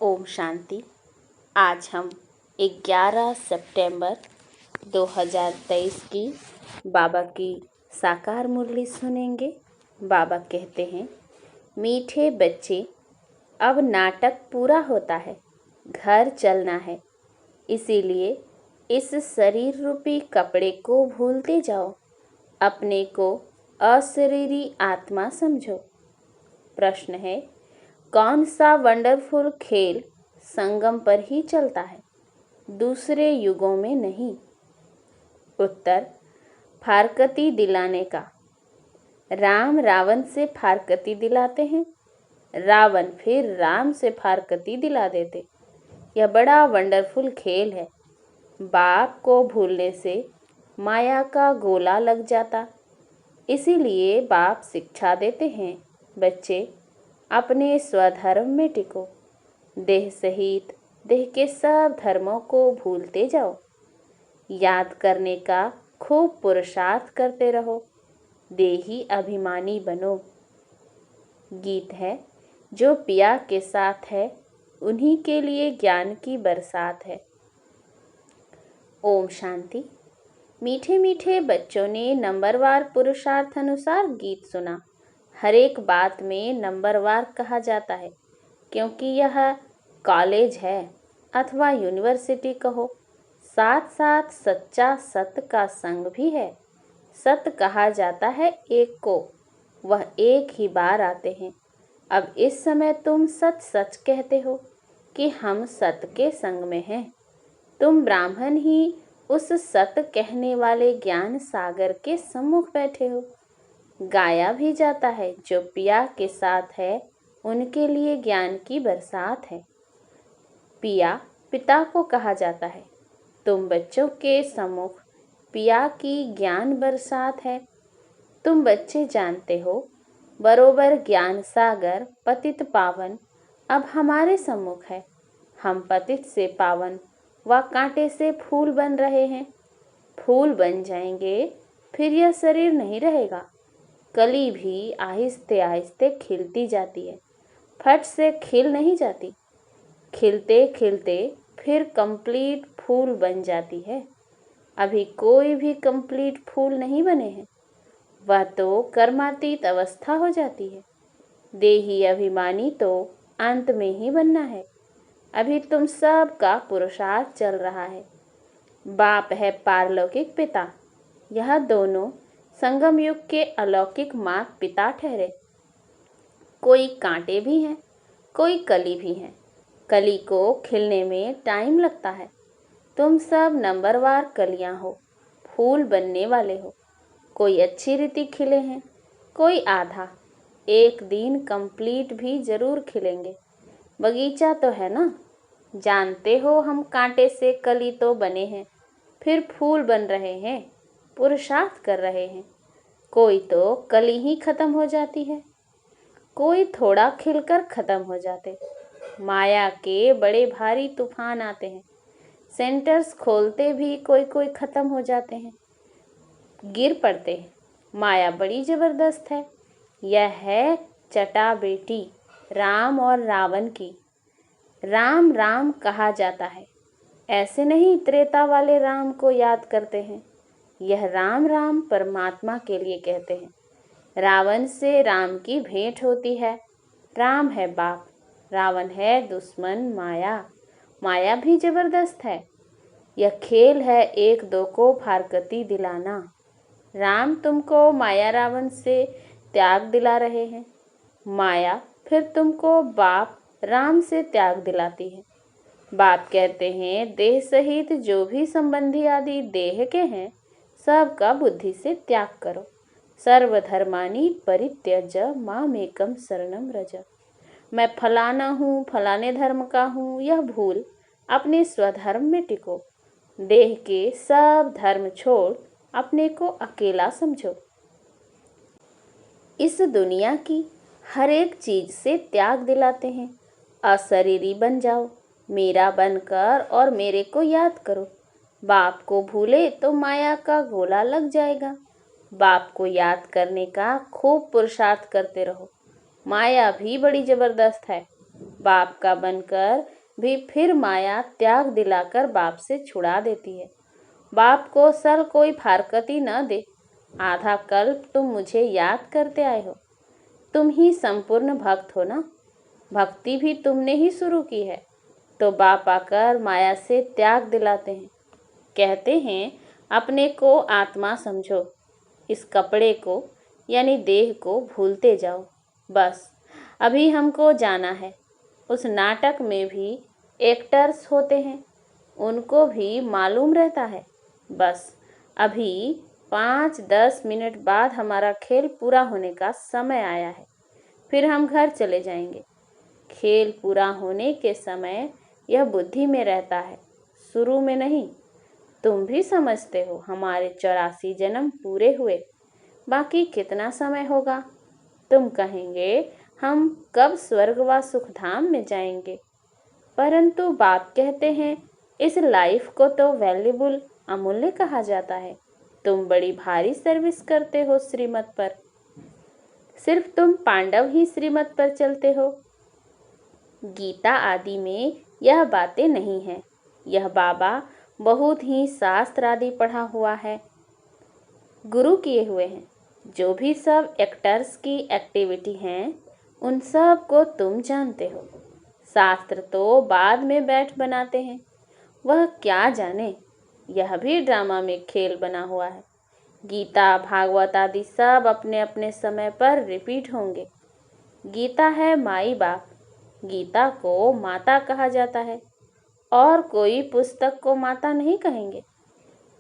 ओम शांति। आज हम 11 सितंबर 2023 की बाबा की साकार मुरली सुनेंगे। बाबा कहते हैं, मीठे बच्चे, अब नाटक पूरा होता है, घर चलना है। इसीलिए इस शरीर रूपी कपड़े को भूलते जाओ, अपने को अशरीरी आत्मा समझो। प्रश्न है, कौन सा वंडरफुल खेल संगम पर ही चलता है, दूसरे युगों में नहीं? उत्तर, फारकती दिलाने का। राम रावण से फारकती दिलाते हैं, रावण फिर राम से फारकती दिला देते। यह बड़ा वंडरफुल खेल है। बाप को भूलने से माया का गोला लग जाता। इसीलिए बाप शिक्षा देते हैं, बच्चे अपने स्वधर्म में टिको, देह सहित देह के सब धर्मों को भूलते जाओ, याद करने का खूब पुरुषार्थ करते रहो, देही अभिमानी बनो। गीत है, जो पिया के साथ है उन्हीं के लिए ज्ञान की बरसात है। ओम शांति। मीठे मीठे बच्चों ने नंबरवार पुरुषार्थ अनुसार गीत सुना। हर एक बात में नंबरवार कहा जाता है, क्योंकि यह कॉलेज है अथवा यूनिवर्सिटी कहो, साथ साथ सच्चा सत्य का संग भी है। सत्य कहा जाता है एक को, वह एक ही बार आते हैं। अब इस समय तुम सच सच कहते हो कि हम सत्य के संग में हैं। तुम ब्राह्मण ही उस सत्य कहने वाले ज्ञान सागर के सम्मुख बैठे हो। गाया भी जाता है, जो पिया के साथ है उनके लिए ज्ञान की बरसात है। पिया पिता को कहा जाता है। तुम बच्चों के सम्मुख पिया की ज्ञान बरसात है। तुम बच्चे जानते हो, बरोबर ज्ञान सागर पतित पावन अब हमारे सम्मुख है। हम पतित से पावन व कांटे से फूल बन रहे हैं। फूल बन जाएंगे, फिर यह शरीर नहीं रहेगा। कली भी आहिस्ते आहिस्ते खिलती जाती है, फट से खिल नहीं जाती। खिलते खिलते फिर कंप्लीट फूल बन जाती है। अभी कोई भी कंप्लीट फूल नहीं बने हैं, वह तो कर्मातीत अवस्था हो जाती है। देही अभिमानी तो अंत में ही बनना है। अभी तुम सब का पुरुषार्थ चल रहा है। बाप है पारलौकिक पिता, यह दोनों संगम युग के अलौकिक माता पिता ठहरे। कोई कांटे भी हैं, कोई कली भी हैं। कली को खिलने में टाइम लगता है। तुम सब नंबरवार कलियां हो, फूल बनने वाले हो। कोई अच्छी रीति खिले हैं, कोई आधा। एक दिन कंप्लीट भी जरूर खिलेंगे। बगीचा तो है ना, जानते हो हम कांटे से कली तो बने हैं, फिर फूल बन रहे हैं, पुरुषार्थ कर रहे हैं। कोई तो कली ही खत्म हो जाती है, कोई थोड़ा खिलकर खत्म हो जाते। माया के बड़े भारी तूफान आते हैं, सेंटर्स खोलते भी कोई कोई खत्म हो जाते हैं, गिर पड़ते हैं। माया बड़ी जबरदस्त है। यह है चटा बेटी राम और रावण की। राम राम कहा जाता है, ऐसे नहीं त्रेता वाले राम को याद करते हैं। यह राम राम परमात्मा के लिए कहते हैं। रावण से राम की भेंट होती है। राम है बाप, रावण है दुश्मन माया। माया भी जबरदस्त है। यह खेल है एक दो को फारकती दिलाना। राम तुमको माया रावण से त्याग दिला रहे हैं, माया फिर तुमको बाप राम से त्याग दिलाती है। बाप कहते हैं, देह सहित जो भी संबंधी आदि देह के हैं, सबका बुद्धि से त्याग करो। सर्वधर्मानि परित्यज मामेकम शरणम रज। मैं फलाना हूँ, फलाने धर्म का हूँ, यह भूल अपने स्वधर्म में टिको। देह के सब धर्म छोड़ अपने को अकेला समझो। इस दुनिया की हर एक चीज से त्याग दिलाते हैं। अशरीरी बन जाओ, मेरा बनकर और मेरे को याद करो। बाप को भूले तो माया का गोला लग जाएगा। बाप को याद करने का खूब पुरुषार्थ करते रहो। माया भी बड़ी जबरदस्त है। बाप का बनकर भी फिर माया त्याग दिलाकर बाप से छुड़ा देती है। बाप को सल कोई फारकती न दे। आधा कल्प तुम मुझे याद करते आए हो। तुम ही संपूर्ण भक्त हो ना। भक्ति भी तुमने ही शुरू की है। तो बाप आकर माया से त्याग दिलाते हैं। कहते हैं अपने को आत्मा समझो। इस कपड़े को यानी देह को भूलते जाओ। बस अभी हमको जाना है। उस नाटक में भी एक्टर्स होते हैं, उनको भी मालूम रहता है। बस अभी 5-10 मिनट बाद हमारा खेल पूरा होने का समय आया है, फिर हम घर चले जाएंगे। खेल पूरा होने के समय यह बुद्धि में रहता है, शुरू में नहीं। तुम भी समझते हो हमारे 84 जन्म पूरे हुए, बाकी कितना समय होगा। तुम कहेंगे हम कब स्वर्ग व सुखधाम में जाएंगे, परंतु बाप कहते हैं इस लाइफ को तो वैल्यूबल अमूल्य कहा जाता है। तुम बड़ी भारी सर्विस करते हो श्रीमत पर। सिर्फ तुम पांडव ही श्रीमत पर चलते हो। गीता आदि में यह बातें नहीं हैं। यह बाबा बहुत ही शास्त्र आदि पढ़ा हुआ है, गुरु किए हुए हैं। जो भी सब एक्टर्स की एक्टिविटी हैं उन सब को तुम जानते हो। शास्त्र तो बाद में बैठ बनाते हैं, वह क्या जाने। यह भी ड्रामा में खेल बना हुआ है। गीता भागवत आदि सब अपने अपने समय पर रिपीट होंगे। गीता है माई बाप। गीता को माता कहा जाता है, और कोई पुस्तक को माता नहीं कहेंगे।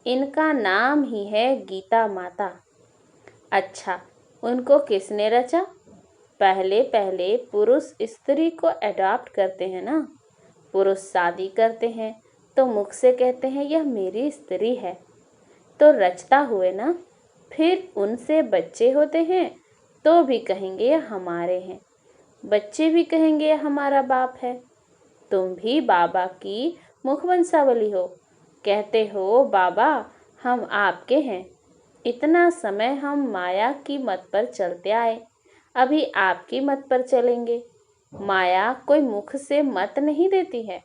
इनका नाम ही है गीता माता। अच्छा, उनको किसने रचा? पहले पहले पुरुष स्त्री को अडॉप्ट करते हैं ना। पुरुष शादी करते हैं तो मुख से कहते हैं यह मेरी स्त्री है, तो रचता हुए ना। फिर उनसे बच्चे होते हैं तो भी कहेंगे यह हमारे हैं, बच्चे भी कहेंगे यह हमारा बाप है। तुम भी बाबा की मुखवंशावली हो, कहते हो बाबा हम आपके हैं। इतना समय हम माया की मत पर चलते आए, अभी आपकी मत पर चलेंगे। माया कोई मुख से मत नहीं देती है,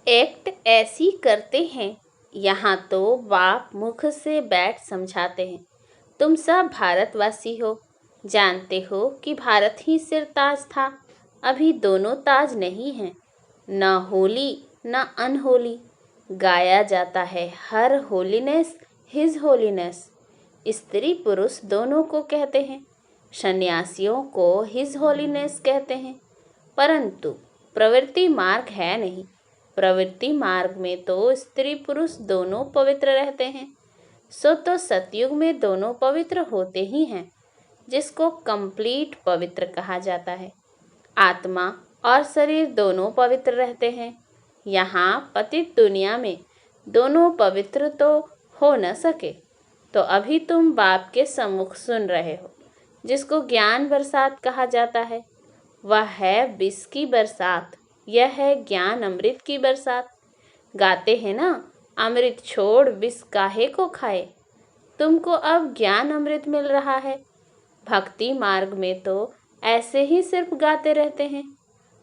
एक्ट ऐसी करते हैं। यहाँ तो बाप मुख से बैठ समझाते हैं। तुम सब भारतवासी हो, जानते हो कि भारत ही सिर ताज था। अभी दोनों ताज नहीं हैं, न होली न अनहोली। गाया जाता है हर होलीनेस हिज होलीनेस। स्त्री पुरुष दोनों को कहते हैं। सन्यासियों को हिज होलीनेस कहते हैं, परंतु प्रवृत्ति मार्ग है नहीं। प्रवृत्ति मार्ग में तो स्त्री पुरुष दोनों पवित्र रहते हैं। सो तो सतयुग में दोनों पवित्र होते ही हैं, जिसको कंप्लीट पवित्र कहा जाता है। आत्मा और शरीर दोनों पवित्र रहते हैं। यहाँ पतित दुनिया में दोनों पवित्र तो हो न सके। तो अभी तुम बाप के सम्मुख सुन रहे हो, जिसको ज्ञान बरसात कहा जाता है। वह है विष की बरसात, यह है ज्ञान अमृत की बरसात। गाते हैं ना, अमृत छोड़ विष काहे को खाए। तुमको अब ज्ञान अमृत मिल रहा है। भक्ति मार्ग में तो ऐसे ही सिर्फ गाते रहते हैं।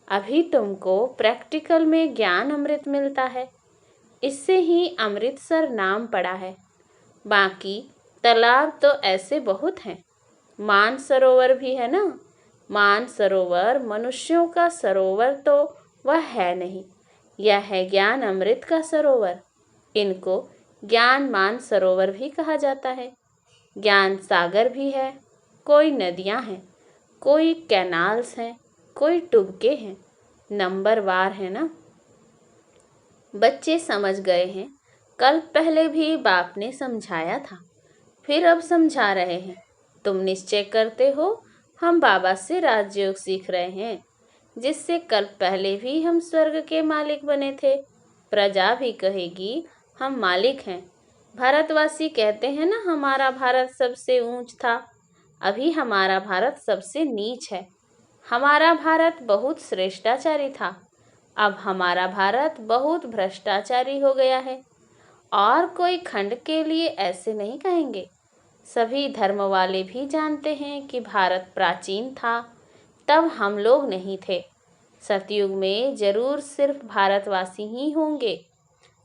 अभी तुमको प्रैक्टिकल में ज्ञान अमृत मिलता है। इससे ही अमृतसर नाम पड़ा है। बाकी तालाब तो ऐसे बहुत हैं। मान सरोवर भी है ना। मान सरोवर मनुष्यों का सरोवर तो वह है नहीं, यह है ज्ञान अमृत का सरोवर। इनको ज्ञान मान सरोवर भी कहा जाता है। ज्ञान सागर भी है। कोई नदियां हैं, कोई कैनाल्स हैं, कोई टुबके हैं, नंबरवार है ना। बच्चे समझ गए हैं। कल पहले भी बाप ने समझाया था, फिर अब समझा रहे हैं। तुम निश्चय करते हो हम बाबा से राजयोग सीख रहे हैं, जिससे कल पहले भी हम स्वर्ग के मालिक बने थे। प्रजा भी कहेगी हम मालिक हैं। भारतवासी कहते हैं ना हमारा भारत सबसे ऊंच था, अभी हमारा भारत सबसे नीच है। हमारा भारत बहुत श्रेष्ठाचारी था, अब हमारा भारत बहुत भ्रष्टाचारी हो गया है। और कोई खंड के लिए ऐसे नहीं कहेंगे। सभी धर्म वाले भी जानते हैं कि भारत प्राचीन था, तब हम लोग नहीं थे। सतयुग में जरूर सिर्फ भारतवासी ही होंगे।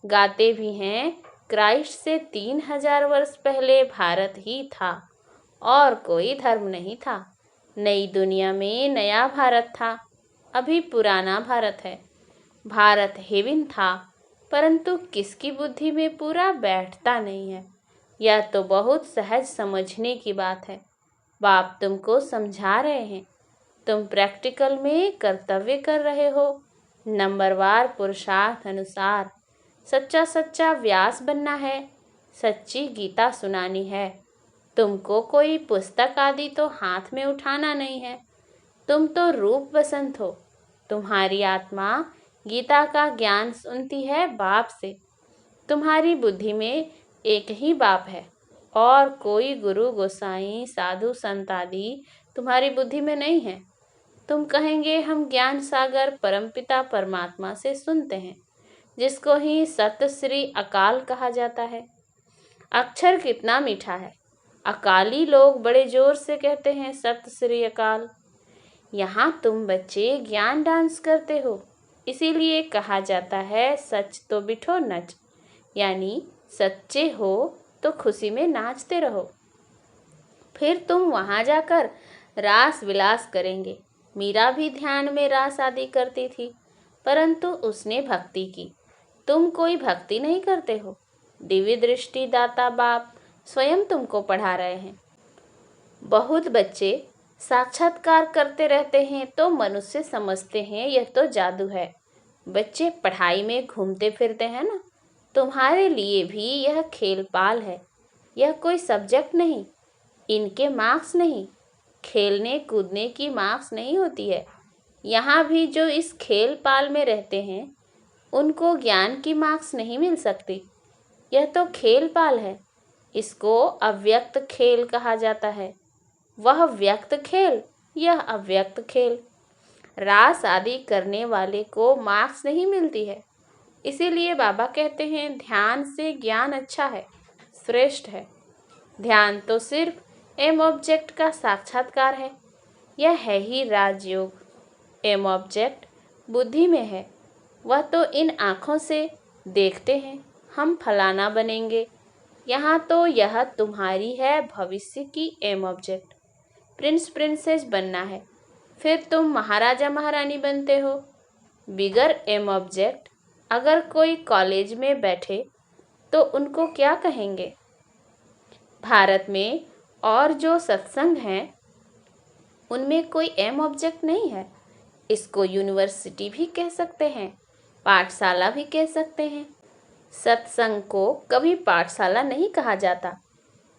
गाते भी हैं, क्राइस्ट से 3000 वर्ष पहले भारत ही था और कोई धर्म नहीं था। नई दुनिया में नया भारत था, अभी पुराना भारत है। भारत हेवन था, परंतु किसकी बुद्धि में पूरा बैठता नहीं है। यह तो बहुत सहज समझने की बात है। बाप तुमको समझा रहे हैं, तुम प्रैक्टिकल में कर्तव्य कर रहे हो। नंबरवार पुरुषार्थ अनुसार सच्चा सच्चा व्यास बनना है, सच्ची गीता सुनानी है। तुमको कोई पुस्तक आदि तो हाथ में उठाना नहीं है। तुम तो रूप बसंत हो। तुम्हारी आत्मा गीता का ज्ञान सुनती है बाप से। तुम्हारी बुद्धि में एक ही बाप है और कोई गुरु गोसाई साधु संत आदि तुम्हारी बुद्धि में नहीं है। तुम कहेंगे हम ज्ञान सागर परमपिता परमात्मा से सुनते हैं, जिसको ही सत श्री अकाल कहा जाता है। अक्षर कितना मीठा है। अकाली लोग बड़े जोर से कहते हैं सत श्री अकाल। यहाँ तुम बच्चे ज्ञान डांस करते हो, इसीलिए कहा जाता है सच तो बिठो नच, यानी सच्चे हो तो खुशी में नाचते रहो। फिर तुम वहाँ जाकर रास विलास करेंगे। मीरा भी ध्यान में रास आदि करती थी, परंतु उसने भक्ति की। तुम कोई भक्ति नहीं करते हो। दिव्य दृष्टि दाता बाप स्वयं तुमको पढ़ा रहे हैं। बहुत बच्चे साक्षात्कार करते रहते हैं तो मनुष्य समझते हैं यह तो जादू है। बच्चे पढ़ाई में घूमते फिरते हैं ना, तुम्हारे लिए भी यह खेल पाल है। यह कोई सब्जेक्ट नहीं, इनके मार्क्स नहीं, खेलने कूदने की मार्क्स नहीं होती है। यहाँ भी जो इस खेल पाल में रहते हैं उनको ज्ञान की मार्क्स नहीं मिल सकती। यह तो खेल पाल है, इसको अव्यक्त खेल कहा जाता है। वह व्यक्त खेल, यह अव्यक्त खेल। रास आदि करने वाले को मार्क्स नहीं मिलती है। इसीलिए बाबा कहते हैं ध्यान से ज्ञान अच्छा है, श्रेष्ठ है। ध्यान तो सिर्फ एम ऑब्जेक्ट का साक्षात्कार है। यह है ही राजयोग। एम ऑब्जेक्ट बुद्धि में है। वह तो इन आँखों से देखते हैं हम फलाना बनेंगे। यहाँ तो यह तुम्हारी है भविष्य की एम ऑब्जेक्ट। प्रिंस प्रिंसेस बनना है, फिर तुम महाराजा महारानी बनते हो। बिगर एम ऑब्जेक्ट अगर कोई कॉलेज में बैठे तो उनको क्या कहेंगे। भारत में और जो सत्संग हैं उनमें कोई एम ऑब्जेक्ट नहीं है। इसको यूनिवर्सिटी भी कह सकते हैं, पाठशाला भी कह सकते हैं। सत्संग को कभी पाठशाला नहीं कहा जाता।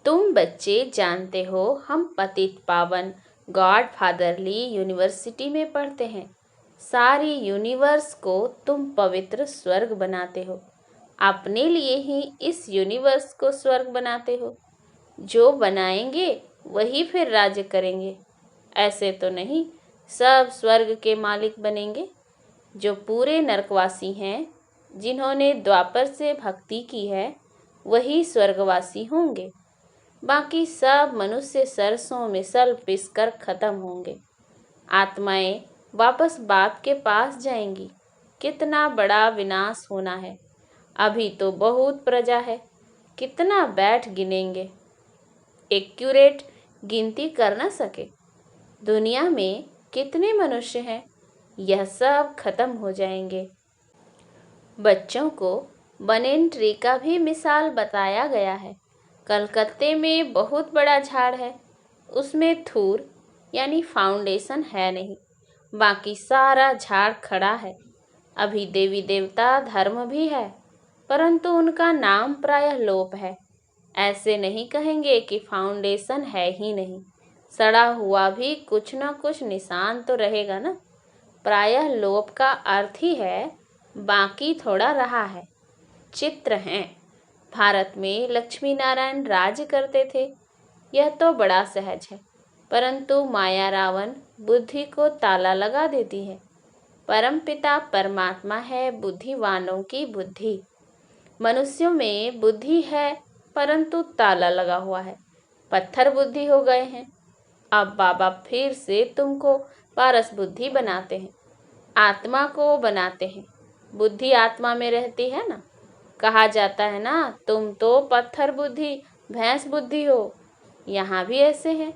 तुम बच्चे जानते हो हम पतित पावन गॉड फादरली यूनिवर्सिटी में पढ़ते हैं। सारी यूनिवर्स को तुम पवित्र स्वर्ग बनाते हो। अपने लिए ही इस यूनिवर्स को स्वर्ग बनाते हो। जो बनाएंगे वही फिर राज्य करेंगे। ऐसे तो नहीं सब स्वर्ग के मालिक बनेंगे। जो पूरे नरकवासी हैं, जिन्होंने द्वापर से भक्ति की है, वही स्वर्गवासी होंगे। बाकी सब मनुष्य सरसों में सल पिस कर खत्म होंगे। आत्माएं वापस बाप के पास जाएंगी। कितना बड़ा विनाश होना है। अभी तो बहुत प्रजा है, कितना बैठ गिनेंगे। एक्यूरेट गिनती कर न सके। दुनिया में कितने मनुष्य हैं, यह सब खत्म हो जाएंगे। बच्चों को बनेन ट्री का भी मिसाल बताया गया है। कलकत्ते में बहुत बड़ा झाड़ है, उसमें थूर यानी फाउंडेशन है नहीं, बाकी सारा झाड़ खड़ा है। अभी देवी देवता धर्म भी है, परंतु उनका नाम प्रायः लोप है। ऐसे नहीं कहेंगे कि फाउंडेशन है ही नहीं। सड़ा हुआ भी कुछ न कुछ निशान तो रहेगा ना। प्रायः लोप का अर्थ ही है बाकी थोड़ा रहा है। चित्र हैं। भारत में लक्ष्मी नारायण राज्य करते थे, यह तो बड़ा सहज है, परंतु माया रावण बुद्धि को ताला लगा देती है। परमपिता परमात्मा है बुद्धिवानों की बुद्धि। मनुष्यों में बुद्धि है, परंतु ताला लगा हुआ है, पत्थर बुद्धि हो गए हैं। अब बाबा फिर से तुमको पारस बुद्धि बनाते हैं। आत्मा को बनाते हैं। बुद्धि आत्मा में रहती है ना। कहा जाता है ना, तुम तो पत्थर बुद्धि भैंस बुद्धि हो। यहाँ भी ऐसे हैं,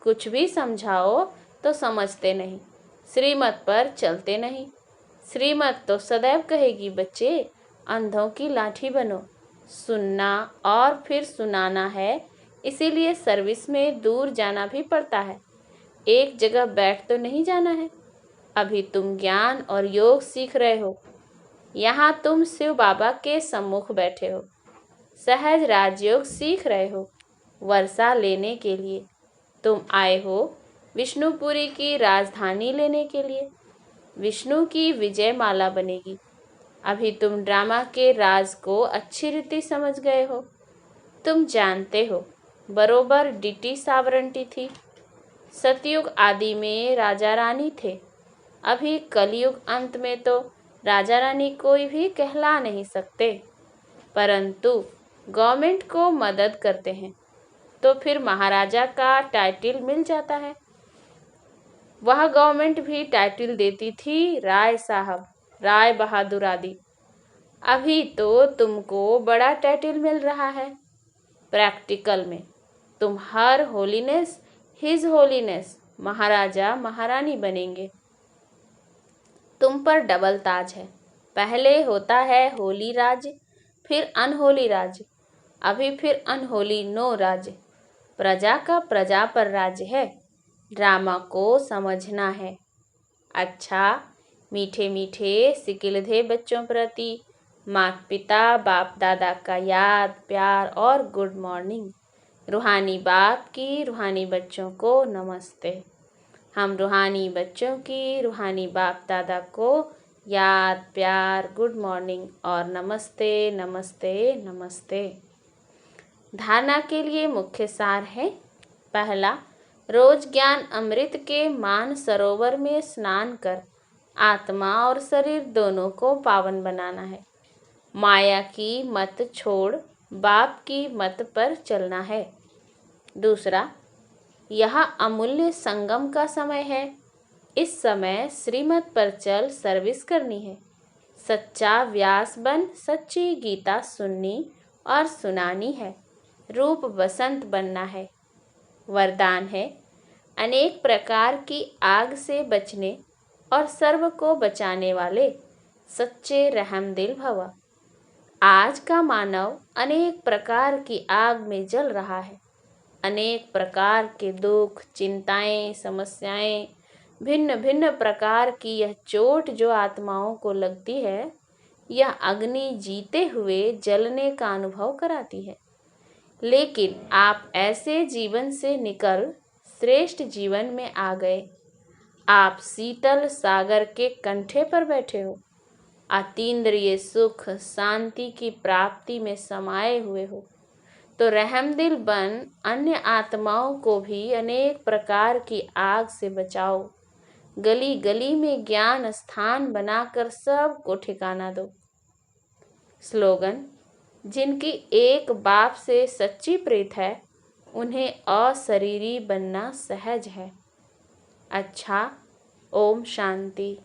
कुछ भी समझाओ तो समझते नहीं, श्रीमत पर चलते नहीं। श्रीमत तो सदैव कहेगी, बच्चे अंधों की लाठी बनो। सुनना और फिर सुनाना है, इसीलिए सर्विस में दूर जाना भी पड़ता है। एक जगह बैठ तो नहीं जाना है। अभी तुम ज्ञान और योग सीख रहे हो। यहाँ तुम शिव बाबा के सम्मुख बैठे हो, सहज राजयोग सीख रहे हो। वर्षा लेने के लिए तुम आए हो, विष्णुपुरी की राजधानी लेने के लिए। विष्णु की विजय माला बनेगी। अभी तुम ड्रामा के राज को अच्छी रीति समझ गए हो। तुम जानते हो, बरोबर डीटी सावरंटी थी। सतयुग आदि में राजा रानी थे। अभी कलयुग अंत में तो राजा रानी कोई भी कहला नहीं सकते, परंतु गवर्नमेंट को मदद करते हैं तो फिर महाराजा का टाइटल मिल जाता है। वह गवर्नमेंट भी टाइटल देती थी राय साहब, राय बहादुर आदि। अभी तो तुमको बड़ा टाइटल मिल रहा है। प्रैक्टिकल में तुम हर होलीनेस हिज होलीनेस महाराजा महारानी बनेंगे। तुम पर डबल ताज है। पहले होता है होली राज्य, फिर अनहोली राज्य, अभी फिर अनहोली नो राज्य। प्रजा का प्रजा पर राज्य है। ड्रामा को समझना है। अच्छा, मीठे मीठे सिकिलधे बच्चों प्रति माता पिता बाप दादा का याद प्यार और गुड मॉर्निंग। रूहानी बाप की रूहानी बच्चों को नमस्ते। हम रूहानी बच्चों की रूहानी बाप दादा को याद प्यार गुड मॉर्निंग और नमस्ते नमस्ते नमस्ते। धारणा के लिए मुख्य सार है। पहला, रोज ज्ञान अमृत के मान सरोवर में स्नान कर आत्मा और शरीर दोनों को पावन बनाना है। माया की मत छोड़ बाप की मत पर चलना है। दूसरा, यह अमूल्य संगम का समय है। इस समय श्रीमत पर चल सर्विस करनी है। सच्चा व्यास बन सच्ची गीता सुननी और सुनानी है। रूप बसंत बनना है। वरदान है, अनेक प्रकार की आग से बचने और सर्व को बचाने वाले सच्चे रहमदिल भव। आज का मानव अनेक प्रकार की आग में जल रहा है। अनेक प्रकार के दुख चिंताएं समस्याएं, भिन्न भिन्न प्रकार की यह चोट जो आत्माओं को लगती है, यह अग्नि जीते हुए जलने का अनुभव कराती है। लेकिन आप ऐसे जीवन से निकल श्रेष्ठ जीवन में आ गए। आप शीतल सागर के कंठे पर बैठे हो। अतीन्द्रिय सुख शांति की प्राप्ति में समाये हुए हो। तो रहमदिल बन अन्य आत्माओं को भी अनेक प्रकार की आग से बचाओ। गली गली में ज्ञान स्थान बनाकर सबको ठिकाना दो। स्लोगन, जिनकी एक बाप से सच्ची प्रीत है, उन्हें अशरीरी बनना सहज है। अच्छा, ओम शांति।